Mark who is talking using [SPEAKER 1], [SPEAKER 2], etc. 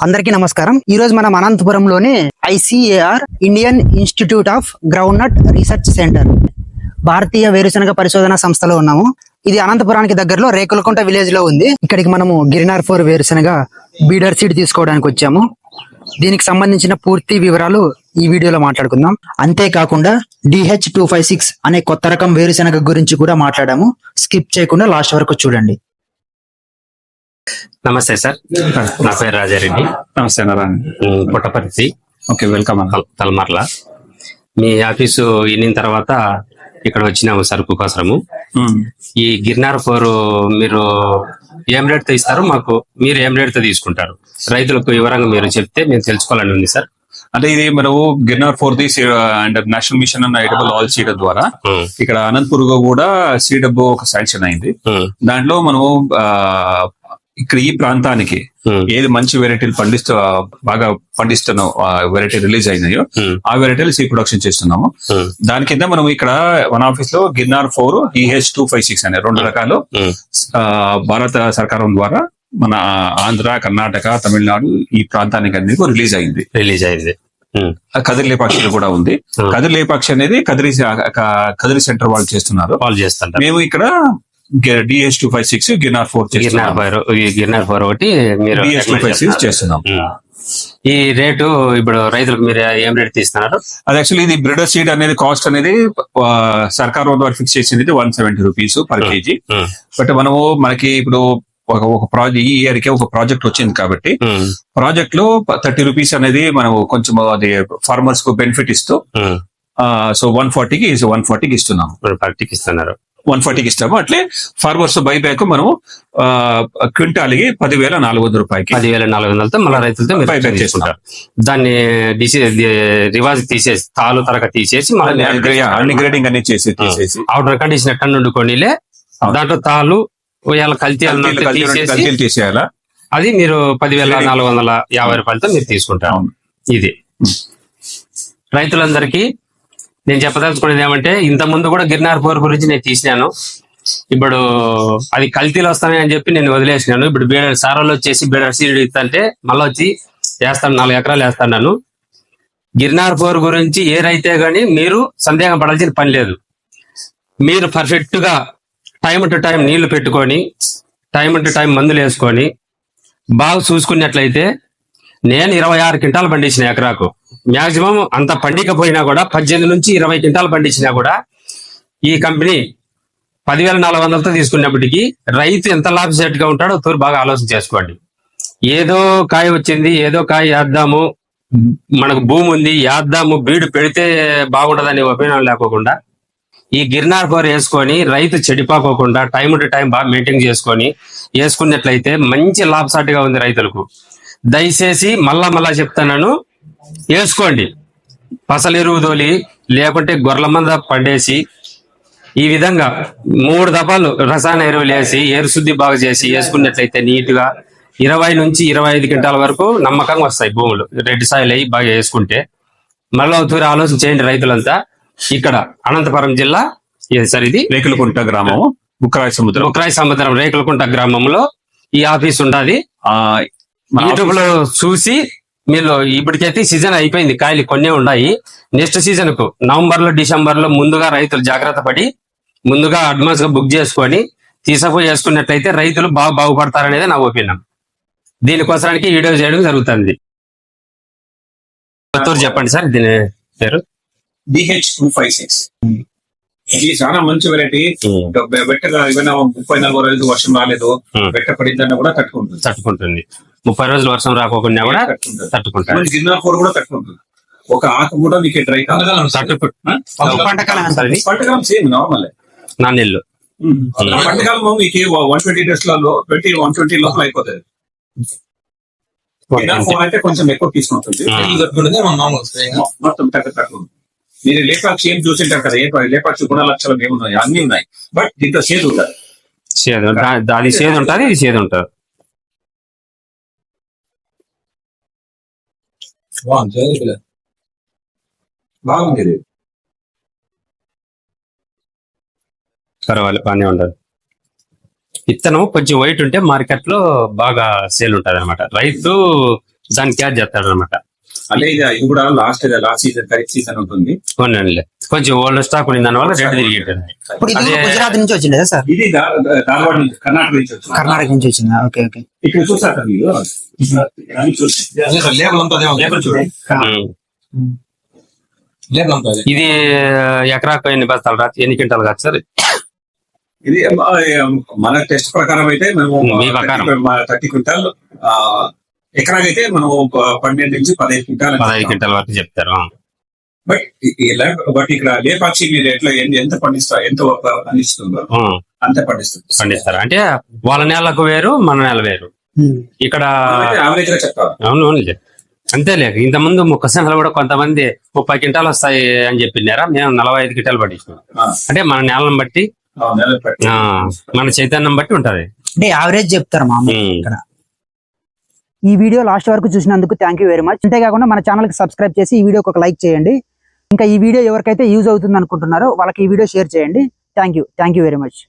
[SPEAKER 1] అందరికీ నమస్కారం. ఈ రోజు మనం అనంతపురంలోని ICAR Indian Institute of groundnut research centre భారతీయ వేరుశనగ పరిశోధన సంస్థలో ఉన్నాము. ఇది అనంతపురానికి దగ్గరలో రేకులకుంట విలేజ్ లో ఉంది. ఇక్కడికి మనము గిరినార్ 4 వేరుశనగ బీడర్ సీడ్ తీసుకోవడానికి వచ్చాము. దీనికి సంబంధించిన పూర్తి వివరాలు ఈ వీడియోలో మాట్లాడుకుందాం. అంతేకాకుండా DH256 అనే కొత్త రకం వేరుశనగ గురించి కూడా మాట్లాడాము. స్కిప్ చేయకుండా లాస్ట్ వరకు చూడండి.
[SPEAKER 2] నమస్తే సార్, నా పేరు రాజారెడ్డి.
[SPEAKER 3] నమస్తే నారాయణ.
[SPEAKER 2] పుట్టపర్తి.
[SPEAKER 3] ఓకే, వెల్కమ్ అన్న.
[SPEAKER 2] తలమర్ల. మీ ఆఫీసు ఎన్నిన తర్వాత ఇక్కడ వచ్చినాము సరుకు కోసము. ఈ గిర్నార్ 4 మీరు ఏం రేట్ తో ఇస్తారు మాకు, మీరు ఏం రేట్ తో తీసుకుంటారు? రైతులకు వివరంగా మీరు చెప్తే మేము తెలుసుకోవాలని ఉంది సార్.
[SPEAKER 3] అంటే ఇది మనము గిర్నార్ 4 అండ్ నేషనల్ మిషన్ అన్న ఎడబుల్ ఆల్ సీడ్ ద్వారా ఇక్కడ అనంతపూర్ కూడా సీడ్ ఒక శాంక్షన్ అయింది. దాంట్లో మనము ఇక్కడ ఈ ప్రాంతానికి ఏది మంచి వెరైటీలు బాగా పండిస్తున్న వెరైటీ రిలీజ్ అయినాయో ఆ వెరైటీలు సీడ్ ప్రొడక్షన్ చేస్తున్నాము. దాని కింద మనం ఇక్కడ మన ఆఫీస్ లో గిర్నార్ 4 DH256 అనే 2 రకాలు భారత సర్కారం ద్వారా మన ఆంధ్ర, కర్ణాటక, తమిళనాడు ఈ ప్రాంతానికి అన్ని రిలీజ్ అయింది. కదిరి లేపాక్షిలో కూడా ఉంది. కదిరి లేపాక్షి అనేది కదిరి సెంటర్ వాళ్ళు చేస్తున్నారు. మేము ఇక్కడ DH256 గిర్నార్
[SPEAKER 2] 4 ఒకటి మీరు
[SPEAKER 3] DH256 చేస్తున్నాం.
[SPEAKER 2] ఈ రేటు ఇప్పుడు రైతులకు మీరు ఏం రేట్ తీస్తున్నారు?
[SPEAKER 3] అది యాక్చువల్లీ ఇది బ్రిడర్ సీడ్ అనేది కాస్ట్ అనేది సర్కార్ ద్వారా ఫిక్స్ చేసింది 170 రూపీస్ పర్ కేజీ. బట్ మనకి ఇప్పుడు ఒక ప్రాజెక్ట్ ఈ ఇయర్ కి ఒక ప్రాజెక్ట్ వచ్చింది కాబట్టి ప్రాజెక్ట్ లో 30 రూపీస్ అనేది మనం కొంచెం అది ఫార్మర్స్ కు బెనిఫిట్ ఇస్తూ సో 140కి ఇస్తున్నాము. 140కి ఇస్తాము. అట్లే ఫార్మర్స్ బై బ్యాక్ మనము క్వింటాల్కి 10,400 రూపాయలకి
[SPEAKER 2] 10,400తో మళ్ళీ రైతులతో బై బ్యాక్ చేసుకుంటారు. దాన్ని రివాజ్ తీసేసి తాలు తరగ తీసేసి
[SPEAKER 3] అన్ని గ్రేడింగ్ అన్ని తీసేసి
[SPEAKER 2] అవుటర్ కండిషన్ టన్ వండుకోనిలే దాంట్లో తాలు కల్తీలు
[SPEAKER 3] తీసేయాలా.
[SPEAKER 2] అది మీరు 10,450 రూపాయలతో మీరు తీసుకుంటారు. ఇది రైతులందరికీ నేను చెప్పదలుచుకునేది ఏమంటే, ఇంత ముందు కూడా గిర్నార్ 4 గురించి నేను తీసినాను. ఇప్పుడు అది కల్తీలు వస్తాయి అని చెప్పి నేను వదిలేసినాను. ఇప్పుడు సారాలు వచ్చేసి బీడర్ సీడ్ ఇస్తుంటే మళ్ళీ వచ్చి వేస్తాను, 4 ఎకరాలు వేస్తాను. గిర్నార్ 4 గురించి ఏ రైతే గానీ మీరు సందేహం పడాల్సిన పని లేదు. మీరు పర్ఫెక్ట్ గా టైం టు టైం నీళ్లు పెట్టుకొని టైం టు టైం మందులు వేసుకొని బాగా చూసుకున్నట్లయితే నేను 26 క్వింటాలు పండించిన ఎకరాకు. మాక్సిమం అంత పండికపోయినా కూడా 18 నుంచి 20 క్వింటాలు పండించినా కూడా ఈ కంపెనీ 10,400తో తీసుకున్నప్పటికీ రైతు ఎంత లాభసేట్ గా ఉంటాడో తూరు బాగా ఆలోచన చేసుకోండి. ఏదో కాయ వచ్చింది, ఏదో కాయ వేద్దాము, మనకు భూమి ఉంది వేద్దాము, బీడు పెడితే బాగుంటదని ఒపీనియన్ లేకోకుండా ఈ గిర్నార్ 4 వేసుకొని రైతు చెడిపోకోకుండా టైం టు టైం బాగా మెయింటైన్ చేసుకొని వేసుకున్నట్లయితే మంచి లాభసాటిగా ఉంది రైతులకు. దయచేసి మళ్ళా చెప్తాను, వేసుకోండి. పసలు ఎరువు తోలి లేకుంటే గొర్రెల మంద పండేసి ఈ విధంగా 3 దఫాలు రసాయన ఎరువులు వేసి ఏరుశుద్ధి బాగా చేసి వేసుకున్నట్లయితే నీట్ గా 20 నుంచి 25 క్వింటాల వరకు నమ్మకంగా వస్తాయి భూములు. రెడ్ సాయిల్ అయ్యి బాగా వేసుకుంటే మళ్ళీ తూరి ఆలోచన చేయండి రైతులంతా. ఇక్కడ అనంతపురం జిల్లా ఇది
[SPEAKER 3] రేకులకుంట గ్రామం, ఉక్రాయి
[SPEAKER 2] సముద్రం రేకులకుంట గ్రామంలో ఈ ఆఫీస్ ఉండాలి. యూట్యూబ్ లో చూసి మీరు ఇప్పటికైతే సీజన్ అయిపోయింది, కాయలు కొన్నే ఉన్నాయి. నెక్స్ట్ సీజన్ కు నవంబర్ లో, డిసెంబర్ లో ముందుగా రైతులు జాగ్రత్త పడి ముందుగా అడ్వాన్స్ గా బుక్ చేసుకొని తీసుకుపోయి వేసుకున్నట్లయితే రైతులు బాగా బాగుపడతారనేది నా ఒపీనియన్. దీనికోసానికి వీడియో చేయడం జరుగుతుంది. చెప్పండి సార్ దీని పేరు.
[SPEAKER 3] DH256 ఇది చాలా మంచి వెరైటీ. బెట్టగా ఏమైనా 30-40 రోజులు వర్షం రాలేదు, బెట్ట పడిందన్నా కూడా
[SPEAKER 2] తట్టుకుంటుంది. 30 రోజులు వర్షం రాకోకుండా కూడా తట్టుకుంటుంది.
[SPEAKER 3] గిర్నార్ 4 కూడా తట్టుకుంటుంది. ఒక ఆకు కూడా మీకు డ్రై పంటకాలం సేమ్ నార్మల్
[SPEAKER 2] నాన్నెల్లు
[SPEAKER 3] పంటకాలం మీకు 120 డేస్ లో 120 లోపల అయిపోతుంది. అయితే కొంచెం ఎక్కువ తీసుకుంటుంది. మొత్తం తక్కువ. మీరు లేపాక్షి ఏం చూసింటారు కదా, లేపాక్షి గుణలక్షణం ఏమున్నాయి అన్ని ఉన్నాయి. బట్ దీంట్లో సేదు ఉంటుంది.
[SPEAKER 2] అది సేదు ఉంటుంది, ఇది సేదు ఉంటుంది.
[SPEAKER 3] బాగుంది,
[SPEAKER 2] పర్వాలేదు, బాగానే ఉంటుంది. విత్తనం కొంచెం వైట్ ఉంటే మార్కెట్ లో బాగా సేల్ ఉంటది అనమాట. రైతు దాన్ని క్యాచ్ చేస్తాడు అనమాట.
[SPEAKER 3] అంటే ఇది కూడా లాస్ట్ సీజన్ ఖరీఫ్ సీజన్ ఉంటుంది.
[SPEAKER 2] అవునండి, కొంచెం ఓల్డ్ స్టాక్ ఉన్న దానివల్ల రేటు తిరిగి
[SPEAKER 1] ఇప్పుడు ఇది కూడా గుజరాత్ నుంచి వచ్చింది కదా సార్?
[SPEAKER 3] ఇది ధార్వాడ్ నుంచి, కర్ణాటక నుంచి వచ్చింది.
[SPEAKER 1] కర్ణాటక నుంచి వచ్చిందా? Okay okay.
[SPEAKER 3] ఇక్కడ చూసారు సార్ మీరు లేబుల్ చూడండి.
[SPEAKER 2] ఇది ఎకరాకు ఎన్ని బస్తాలు రా, ఎన్ని క్వింటాలు కాదు సార్?
[SPEAKER 3] ఇది మన టెస్ట్ ప్రకారం అయితే మేము
[SPEAKER 2] మీ ప్రకారం
[SPEAKER 3] 30 క్వింటాల్, ఎకరాకైతే మనం 12 నుంచి 15 క్వింటాల్
[SPEAKER 2] 15 క్వింటాల వరకు చెప్తారు.
[SPEAKER 3] బట్ ఇక్కడ లేపాక్షి మీరు ఎట్లా ఎంత పండిస్తుందో అంతే
[SPEAKER 2] పండిస్తారు. అంటే వాళ్ళ నేలకు వేరు, మన నేల వేరు. ఇక్కడ
[SPEAKER 3] యావరేజ్ గా చెప్తారు.
[SPEAKER 2] అవును అంతే లేక ఇంత ముందు మొక్కజొన్నలు కూడా కొంతమంది 30 క్వింటాలు వస్తాయి అని చెప్పినారా, మేము 45 క్వింటాలు పట్టించినాం. అంటే మన నేలను బట్టి, మన చైతన్యం బట్టి ఉంటది.
[SPEAKER 1] అంటే యావరేజ్ చెప్తారు మామూలు ఇక్కడ. ఈ వీడియో లాస్ట్ వరకు చూసినందుకు థ్యాంక్ యూ వెరీ మచ్. అంతేకాకుండా మన ఛానల్ కి సబ్స్క్రైబ్ చేసి ఈ వీడియోకి ఒక లైక్ చేయండి. ఇంకా ఈ వీడియో ఎవరికైతే యూజ్ అవుతుంది అనుకుంటున్నారో వాళ్ళకి ఈ వీడియో షేర్ చేయండి. Thank you very much.